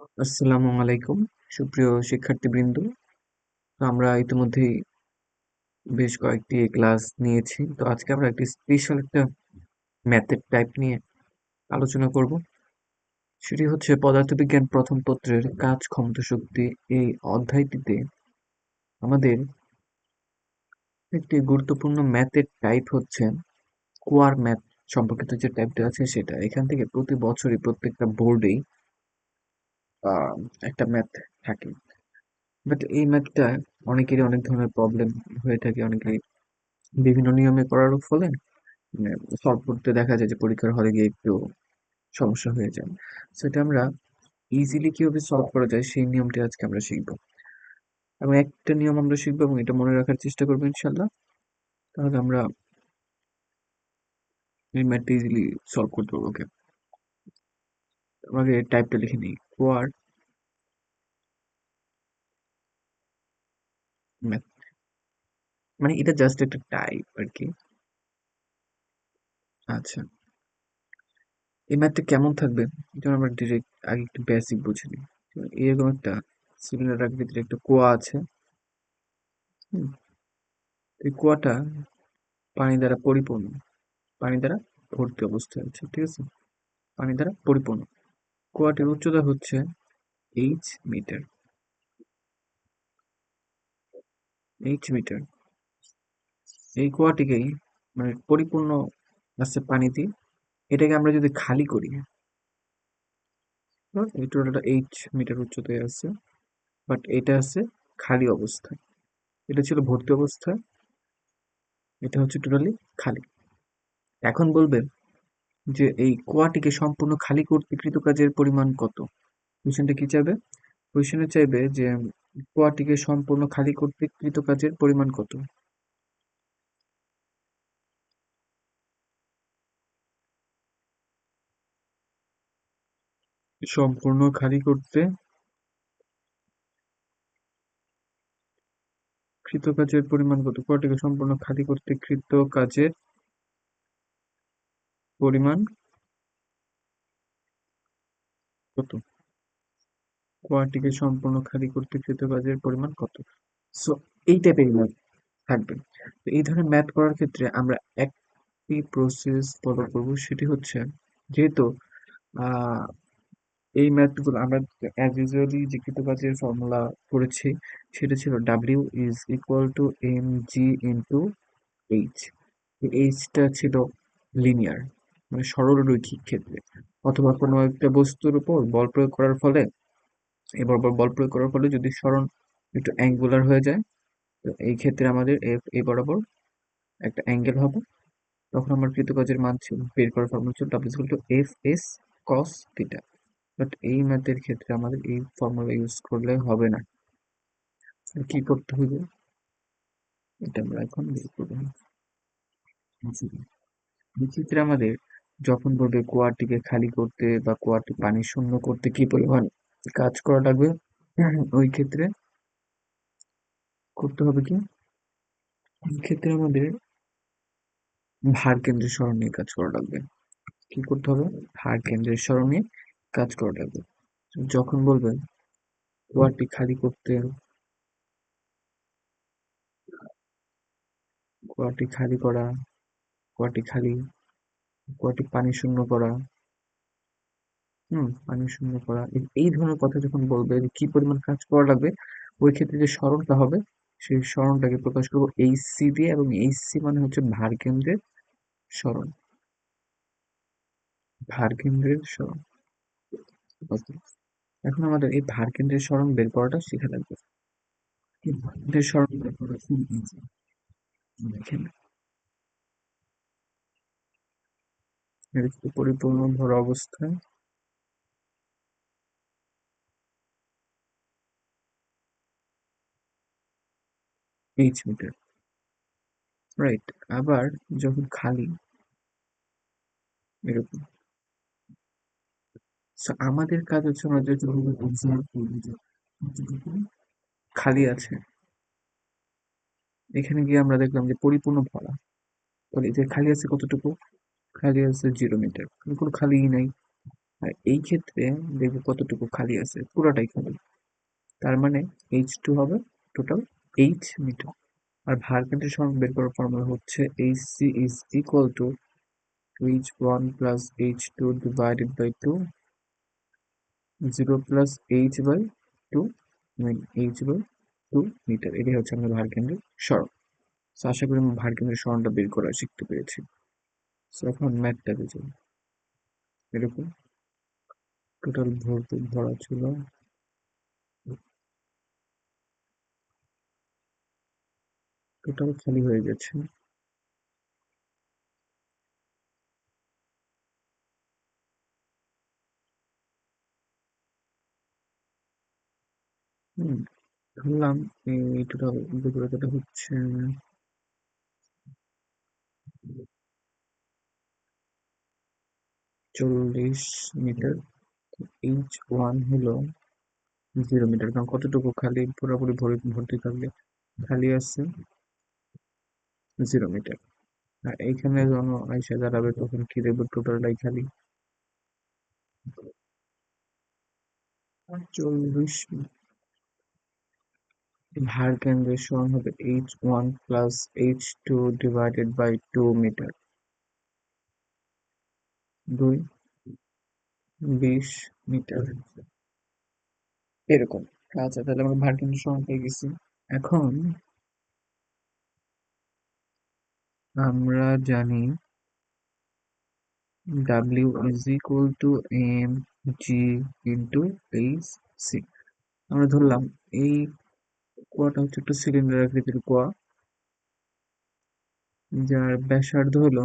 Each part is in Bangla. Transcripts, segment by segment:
আসসালামু আলাইকুম সুপ্রিয় শিক্ষার্থীবৃন্দ। তো আমরা ইতিমধ্যেই বেশ কয়েকটি ক্লাস নিয়েছি। তো আজকে আমরা একটি স্পেশাল একটা ম্যাথের টাইপ নিয়ে আলোচনা করব। সেটি হচ্ছে পদার্থবিজ্ঞান প্রথম পত্রের কাজ ক্ষমতা শক্তি। এই অধ্যায়টিতে আমাদের একটি গুরুত্বপূর্ণ ম্যাথের টাইপ হচ্ছে কোয়ার ম্যাথ সম্পর্কিত যে টাইপটা আছে সেটা। এখান থেকে প্রতি বছরই প্রত্যেকটা বোর্ডেই একটা ম্যাথ থাকে। বাট এই ম্যাথটা অনেকেরই অনেক ধরনের প্রবলেম হয়ে থাকে, অনেকেরই বিভিন্ন নিয়মে করার ফলে মানে সলভ করতে দেখা যায় যে পরীক্ষার হলে গিয়ে একটু সমস্যা হয়ে যায়। সেটা আমরা ইজিলি কিভাবে সলভ করা যায় সেই নিয়মটি আজকে আমরা শিখবো, এবং একটা নিয়ম আমরা শিখবো এবং এটা মনে রাখার চেষ্টা করবো ইনশাল্লাহ। তাহলে আমরা এই ম্যাথটা ইজিলি সলভ করতে পারবো। ওকে, আমাকে টাইপটা লিখে নিই, কোয়ার ম্যাথ। মানে এটা জাস্ট একটা টাইপ আর কি। আচ্ছা, এই ম্যাথটা কেমন থাকবে যেমন আমরা ডিরেক্ট আগে একটু বেসিক বুঝে নিই। এরকম একটা সিলিন্ডার ভিতরে একটা কুয়া আছে। হুম, এই কুয়াটা পানি দ্বারা পরিপূর্ণ, পানি দ্বারা ভর্তি অবস্থায় আছে, ঠিক আছে, পানি দ্বারা পরিপূর্ণ। কুয়াটির উচ্চতা হচ্ছে মিটার, মিটার। এই কুয়াটিকেই মানে পরিপূর্ণ আছে পানি দিয়ে। এটাকে আমরা যদি খালি করি, এই টোটালটা মিটার উচ্চতায় আছে, বাট এটা আছে খালি অবস্থায়। এটা ছিল ভর্তি অবস্থায়, এটা হচ্ছে টোটালি খালি। এখন বলবে যে এই কুয়াটিকে সম্পূর্ণ খালি করতে কৃত কাজের পরিমাণ কত। কোশ্চেনটা কি চাইবে? কোশ্চেনে চাইবে যে কুয়াটিকে সম্পূর্ণ খালি করতে কৃত কাজের পরিমাণ কত। সম্পূর্ণ খালি করতে কৃত কাজের পরিমাণ কত, কুয়াটিকে সম্পূর্ণ খালি করতে কৃত কাজের পরিমাণ কত, কুয়াটিকে সম্পূর্ণ খালি করতে কৃত কাজের পরিমাণ কত। সো এই টাইপের ম্যাথ থাকবে। তো এই ধরনের ম্যাথ করার ক্ষেত্রে আমরা একটি প্রসেস ফলো করব, সেটি হচ্ছে যেহেতু আহ এই ম্যাথগুলো আমরা অ্যাজ ইউজুয়ালি যে কৃত কাজের ফর্মুলা করেছি সেটা ছিল W is equal to M G into H. এইচটা ছিল লিনিয়ার, মানে সরলরৈখিক ক্ষেত্রে, অথবা কোনো একটা বস্তুর উপর বল প্রয়োগ করার ফলে, এবার বল প্রয়োগ করার ফলে যদি সরণ একটু অ্যাঙ্গুলার হয়ে যায়, তো এই ক্ষেত্রে আমাদের এফ এ বরাবর একটা অ্যাঙ্গেল হবে। তখন আমার কৃতকাজের মান ছিল, বের করার ফর্মুলা ছিল W equal to F S cos theta. But এই ম্যাথের ক্ষেত্রে আমাদের এই ফর্মুলা ইউজ করলে হবে না। কি করতে হবে এটা আমরা এখন বের করবো। এক্ষেত্রে আমাদের যখন বলবে কুয়াটিকে খালি করতে বা কুয়াটি পানি শূন্য করতে কি পরিমাণ কাজ করা লাগবে, ওই ক্ষেত্রে করতে হবে কি, এই ক্ষেত্রে আমাদের ভার কেন্দ্রের সরণ নিয়ে কাজ করা লাগবে। কি করতে হবে? ভার কেন্দ্রের সরণ নিয়ে কাজ করা লাগবে। যখন বলবেন কুয়াটি খালি করতে, কুয়াটি খালি করা, কুয়াটি খালি, কুয়াটি পানি শূন্য করা, পানি শূন্য করা, এই ধরনের কথা যখন বলবে যে কি পরিমাণ কাজ করা লাগবে, ওই ক্ষেত্রে যে সরণটা হবে সেই সরণটাকে প্রকাশ করবো এইচ সি দিয়ে, এবং এইচ সি মানে হচ্ছে ভার কেন্দ্রের সরণ, ভার কেন্দ্রের সরণ। Okay, এখন আমাদের এই ভার কেন্দ্রের সরণ বের করাটা শেখা লাগবে। এই ভার কেন্দ্রের সরণ বের করা খুব ইজি। দেখেন, এটা হচ্ছে পরিপূর্ণ ভরা অবস্থায় মিটার, রাইট। আবার যখন খালি, এরকম। So, আমাদের কাজ হচ্ছে আমরা যে observe করবো যে কতটুকু খালি আছে। এখানে গিয়ে আমরা দেখলাম যে পরিপূর্ণ ভরা, তাহলে যে খালি আছে কতটুকু, খালি আছে 0 মিটার, কোনো খালিই নাই। আর এই ক্ষেত্রে দেখবো কতটুকু খালি আছে, পুরোটাই খালি। তার মানে H2 হবে টোটাল 8 মিটার। আর ভার কেন্দ্রের সরণ বের করার ফর্মুলা হচ্ছে HC is equal to H1 plus H2 divided by 2, 0 plus H by 2, H by 2 metre. এটাই হচ্ছে আমাদের ভার কেন্দ্রের সরণ। So আশা করি আমি ভার কেন্দ্রের সরণটা বের করা শিখতে পেরেছি। So এখন ম্যাথটা বুঝি। এরকম টোটাল ভরা ছিল, টোটাল খালি হয়ে গেছে। হুম, ধরলাম এই টোটাল গভীরতাটা হচ্ছে 40 মিটার। H1 হলো 0 মিটার, কারণ কতটুকু খালি পুরোপুরি ভর্তি থাকলে খালি আছে 0 মিটার। আর এইখানে যখন আইসা দাঁড়াবে তখন কি দেখবো, টোটালটাই খালি 40। ভার কেন্দ্রের সমান হবে H1 plus H2 divided by 2 metre, 2 20 metre এরকম। আচ্ছা, তাহলে আমরা ভার কেন্দ্রের সমান পেয়ে গেছি। এখন আমরা জানি W is equal to mg into hc। আমরা ধরলাম এই কুয়াটা হচ্ছে একটা সিলিন্ডার আকৃতির কুয়া, যার ব্যাসার্ধ হলো,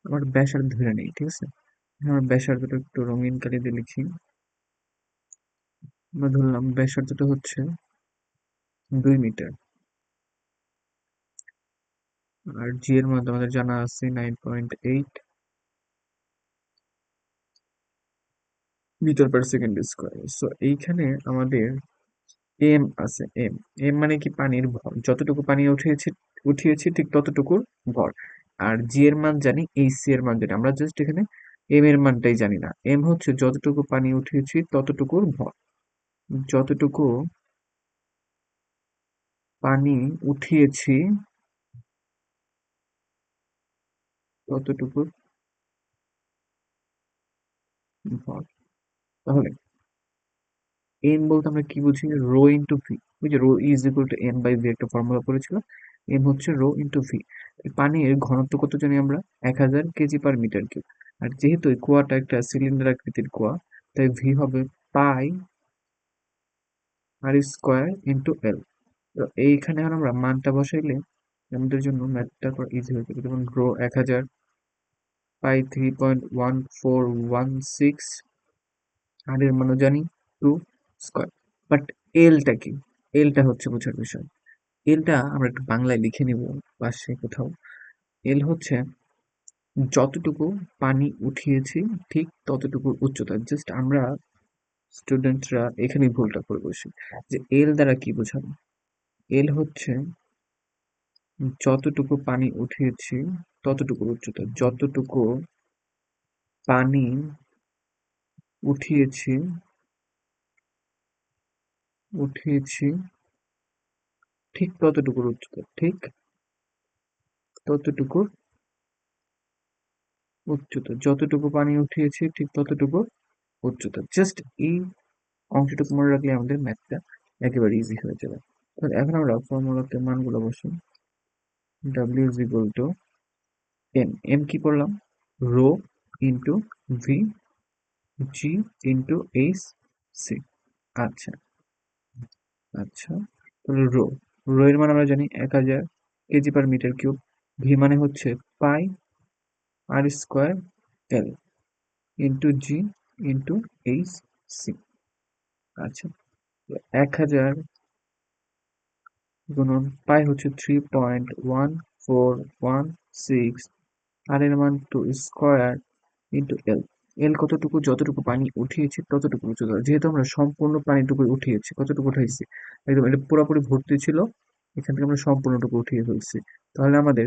আমার ব্যাসার্ধ ধরে নেই, ঠিক আছে? আমার ব্যাসার্ধটা একটু রঙিন কালি দিয়ে লিখি। আমরা ধরলাম ব্যাসার্ধটা হচ্ছে 2 মিটার। আর জি এর মধ্যে আমাদের জানা আছে 9.8 metre per second square. So এইখানে আমাদের এম আছে। এম এম মানে কি, পানির ভর, যতটুকু পানি উঠিয়েছি উঠিয়েছি ঠিক ততটুকুর ভর। আর জি এর মান জানি, এই সি এর মান জানি, আমরা জাস্ট এখানে এম এর মানটাই জানি না। এম হচ্ছে যতটুকু পানি উঠিয়েছি ততটুকুর ভর, যতটুকু পানি উঠিয়েছি ততটুকুর ভর। তাহলে এম বলতে আমরা কি বুঝি, রো ইন্টু ভি। ওই যে rho is equal to M by V একটা ফর্মুলা পড়েছিল, এম হচ্ছে রো ইন্টু ভি। পানির ঘনত্ব কত জানি আমরা, 1000 কেজি পার মিটার কিউব। আর যেহেতু এই কুয়াটা একটা সিলিন্ডার আকৃতির কুয়া, তাই ভি হবে পাই আর স্কোয়ার ইন্টু এল। তো এইখানে এখন আমরা মানটা বসাইলে আমাদের জন্য ম্যাথটা করা ইজি হয়ে যাবে। যেমন রো 1000, পাই 3.1416, আর এর মানও জানি 2 স্কোয়ার। বাট এলটা কি, এলটা হচ্ছে বোঝার বিষয়। এলটা আমরা একটু বাংলায় লিখে নিব পাশে কোথাও। এল হচ্ছে যতটুকু পানি উঠিয়েছি ঠিক ততটুকু উচ্চতা। জাস্ট আমরা স্টুডেন্টরা এখানেই ভুলটা করে বসি যে এল দ্বারা কি বোঝাবো। এল হচ্ছে যতটুকু পানি উঠিয়েছি ততটুকু উচ্চতা, যতটুকু পানি উঠিয়েছি উঠিয়েছি ঠিক ততটুকুর উচ্চতা, ঠিক ততটুকু উচ্চতা, যতটুকু পানি উঠিয়েছি ঠিক ততটুকু উচ্চতা। জাস্ট এই অংশটুকু মনে রাখলে আমাদের ম্যাথটা একেবারে ইজি হয়ে যাবে। তাহলে এখন আমরা ফর্মুলাতে মানগুলো বসি। W is equal to m, m কি পড়লাম, রো ইন্টু ভি, জি ইন্টু এইচ সি। আচ্ছা, আচ্ছা, তাহলে রো, রো এর মান আমরা জানি 1000 KG per metre cube. V মানে হচ্ছে পাই আর square L into G into H C. আচ্ছা, 1000 গুণন পাই হচ্ছে 3.1416, আর এর মান 2 স্কোয়ার ইন্টু এল। এল কতটুকু, যতটুকু পানি উঠিয়েছি ততটুকু উচ্চতা। যেহেতু আমরা সম্পূর্ণ পানিটুকু উঠিয়েছি, কতটুকু উঠাইছি, একদম এটা পুরোপুরি ভর্তি ছিল, এখান থেকে আমরা সম্পূর্ণটুকু উঠিয়ে ফেলছি। তাহলে আমাদের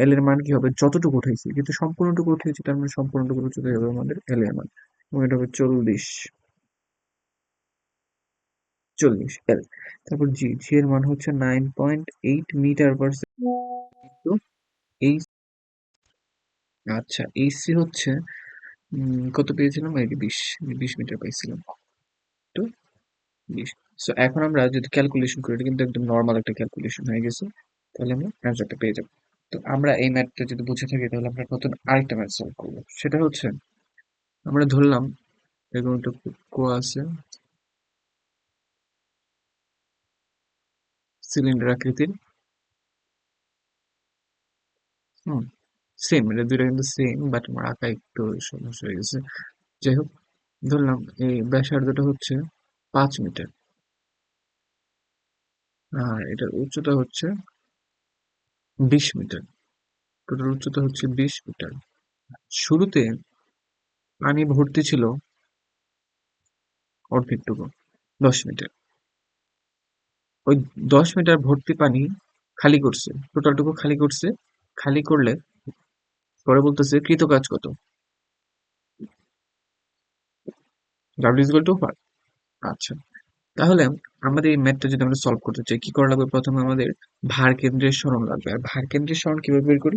এল এর মান কি হবে যতটুকু উঠাইছি, কিন্তু সম্পূর্ণটুকু উঠিয়েছি, তার মানে সম্পূর্ণটুকু উচ্চতা হবে আমাদের এল এর মান, এবং এটা হবে 40 এল। তারপর জি, জি এর মান হচ্ছে 9.8 মিটার পার সেকেন্ড। এই আচ্ছা, এই সি হচ্ছে কত পেয়েছিলাম, এই যে 20 মিটার পাইছিলাম। তো 20। সো এখন আমরা যদি ক্যালকুলেশন করি, এটা কিন্তু একদম নর্মাল একটা ক্যালকুলেশন হয়ে গেছে, তাহলে আমরা অ্যান্সারটা পেয়ে যাবো। তো আমরা এই ম্যাথটা যদি বুঝে থাকি, তাহলে আমরা নতুন আরেকটা ম্যাথ সলভ করবো। সেটা হচ্ছে, আমরা ধরলাম এরকম একটা কুয়া আছে, সিলিন্ডার আকৃতির। হুম, সেম, এটা দুইটা কিন্তু সেম, বাট আমার আঁকা একটু সমস্যা হয়ে গেছে। যাই হোক, ধরলাম এই ব্যাসার্ধটা হচ্ছে 5 মিটার, আর এটার উচ্চতা হচ্ছে 20 মিটার। টোটাল উচ্চতা হচ্ছে 20 মিটার। শুরুতে পানি ভর্তি ছিল অর্ধেকটুকু, 10 মিটার। ওই 10 মিটার ভর্তি পানি খালি করছে, টোটালটুকু খালি করছে। খালি করলে পরে বলতেছে কৃত কাজ কত, W is equal two what. আচ্ছা, তাহলে আমাদের এই ম্যাথটা যদি আমরা সলভ করতে চাই, কি করা লাগবে? প্রথমে আমাদের ভার কেন্দ্রের সরণ লাগবে। আর ভার কেন্দ্রের সরণ কিভাবে বের করি?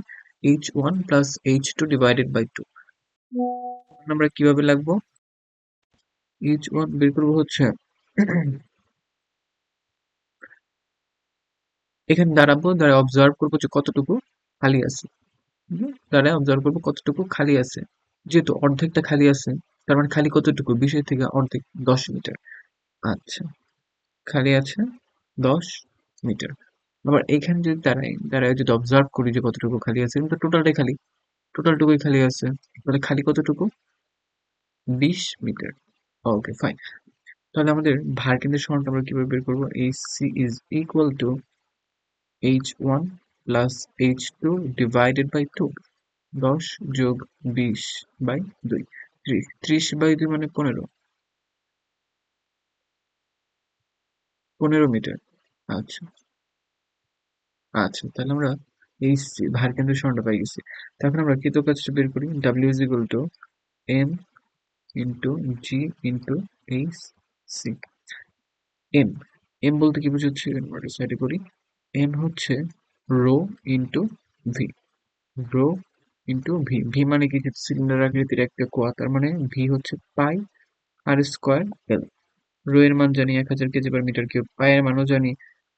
h1 + h2 / 2। আমরা কিভাবে লাগবো? h1 বের করবো হচ্ছে এখানে দাঁড়াবো, দাঁড়ায় অবজার্ভ করবো যে কতটুকু খালি আছে। দাঁড়ায় অবজার্ভ করবো কতটুকু খালি আছে। যেহেতু অর্ধেকটা খালি আছে, তার মানে খালি কতটুকু? 20 থেকে অর্ধেক, 10 মিটার। আচ্ছা, খালি আছে 10 মিটার। আবার এইখানে যদি দাঁড়ায় যদি অবজার্ভ করি যে কতটুকু খালি আছে, কিন্তু টোটালটাই খালি, টোটালটুকুই খালি আছে। তাহলে খালি কতটুকু? 20 মিটার। ওকে, ফাইন। তাহলে আমাদের ভার কেন্দ্রের সমানটা আমরা কিভাবে বের করবো? C is equal two h1 + h2 / 2। 10 + 20/2, 30। 30/2 মানে 15, 15 মিটার। আচ্ছা, আচ্ছা, তাহলে আমরা এই ভার কেন্দ্রের সমানটা পাই গেছি। তারপর আমরা কৃত কাজটা বের করি। W is equal to M into G into H সি। এম, এম বলতে কি বোঝাচ্ছে? সাইডে করি। এম হচ্ছে rho into V, rho into V. V মানে কি? সিলিন্ডার আকৃতির একটা কোয়া, তার মানে ভি হচ্ছে পাই আর স্কোয়ার এল। রো এর মান জানি 1000 কেজি/মিটার কিউব, পাই এর মানও জানি,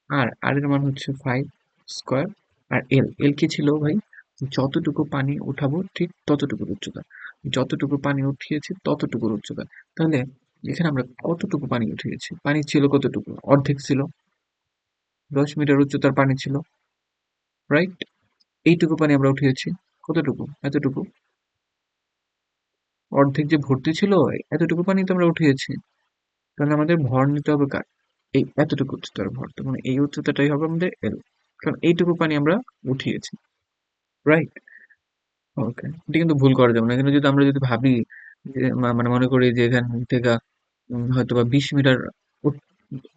আর এর মান হচ্ছে 5 স্কোয়ার। আর এল, এল কি ছিল ভাই? যতটুকু পানি উঠাবো ঠিক ততটুকুর উচ্চতা, যতটুকু পানি উঠিয়েছি ততটুকুর উচ্চতা। তাহলে এখানে আমরা কতটুকু পানি উঠিয়েছি? পানি ছিল কতটুকু? অর্ধেক ছিল, 10 মিটার উচ্চতার পানি ছিল, রাইট? এইটুকু পানি আমরা উঠিয়েছি কতটুকু? এতটুকু। অর্ধেক যে ভর্তি ছিল, এতটুকু পানি তো আমরা উঠিয়েছি। তাহলে আমাদের ভর নিতে হবে কার? এই এতটুকু উচ্চতার ভর, তো মানে এই উচ্চতাটাই হবে আমাদের এল, কারণ এইটুকু পানি আমরা উঠিয়েছি, রাইট? ওকে, এটা কিন্তু ভুল করা যাবে না। এখানে যদি আমরা ভাবি যে মানে মনে করি যে এখান থেকে হয়তো বা 20 মিটার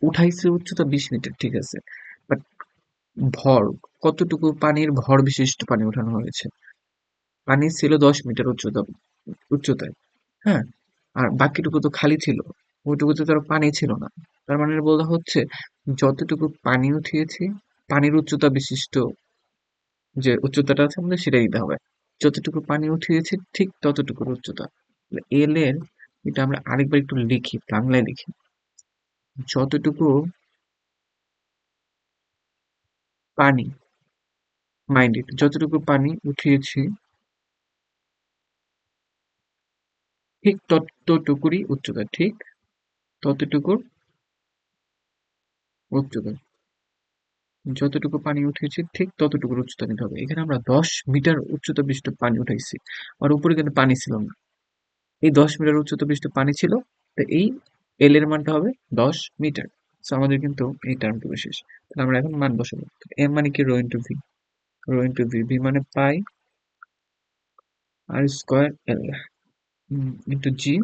উঠাইছে, উচ্চতা 20 মিটার, ঠিক আছে, বাট ভর কতটুকু? পানির ভর বিশিষ্ট পানি উঠানো হয়েছে। পানি ছিল 10 মিটার উচ্চতায়, হ্যাঁ, আর বাকিটুকু তো খালি ছিল, ওইটুকুতে তো আর পানি ছিল না। তার মানে বলা হচ্ছে যতটুকু পানি উঠিয়েছি, পানির উচ্চতা বিশিষ্ট যে উচ্চতাটা আছে আমাদের সেটাই দিতে হবে। যতটুকু পানি উঠিয়েছি ঠিক ততটুকুর উচ্চতা। এল এর এটা আমরা আরেকবার একটু লিখি, বাংলায় লিখি। যতটুকু পানি, মাইন্ড ইট, যতটুকু পানি উঠিয়েছি ঠিক ততটুকুরই উচ্চতা, ঠিক ততটুকুর উচ্চতা। যতটুকু পানি উঠিয়েছি ঠিক ততটুকুর উচ্চতা নিতে হবে। এখানে আমরা 10 মিটার উচ্চতা বিশিষ্ট পানি উঠাইছি, আর উপরে কিন্তু পানি ছিল না। এই 10 মিটার উচ্চতা বিশিষ্ট পানি ছিল, তো এই এল এর মানটা হবে 10 মিটার। তো আমাদের কিন্তু এই টার্মটুকু শেষ। তাহলে আমরা এখন মান বসাবো। এম মানে কি? Rho into V, rho into V, V মানে পাই আর square L into G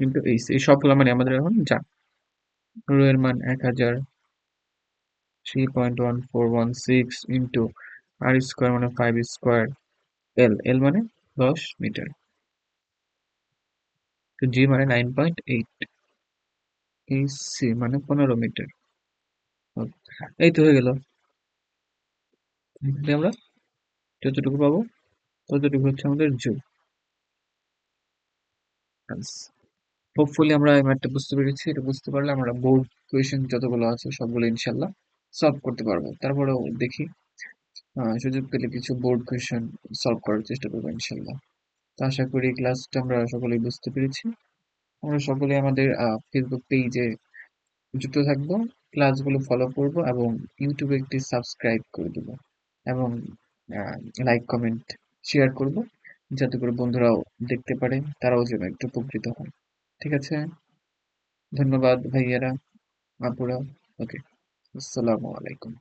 into H. এই সবগুলো মানে আমাদের এখন জান। রো এর মান 1000, 3.1416 ইন্টু আর স্কোয়ার মানে 5 স্কোয়ার, এল এল মানে 10 মিটার, তো জি মানে 9.8, এই সি মানে 15 মিটার। এই তো হয়ে গেল। এখানে আমরা যতটুকু পাবো ততটুকু হচ্ছে আমাদের জুল। হোপফুলি আমরা এই ম্যাথটা বুঝতে পেরেছি। এটা বুঝতে পারলে আমরা বোর্ড কোয়েশ্চেন যতগুলো আছে সবগুলো ইনশাল্লাহ সলভ করতে পারবো। তারপরেও দেখি সুযোগ পেলে কিছু বোর্ড কোয়েশ্চেন সলভ করার চেষ্টা করবো ইনশাল্লাহ। তো আশা করি ক্লাসটা আমরা সকলেই বুঝতে পেরেছি। আমরা সকলে আমাদের ফেসবুক পেজে যুক্ত থাকবো, ক্লাসগুলো ফলো করব এবং ইউটিউবে একটি সাবস্ক্রাইব করে দেবো এবং লাইক কমেন্ট শেয়ার করব, যাতে করে বন্ধুরাও দেখতে পারে, তারাও যেন একটু উপকৃত হয়। ঠিক আছে, ধন্যবাদ ভাইয়ারা, আপুরা। ওকে, আসসালামু আলাইকুম।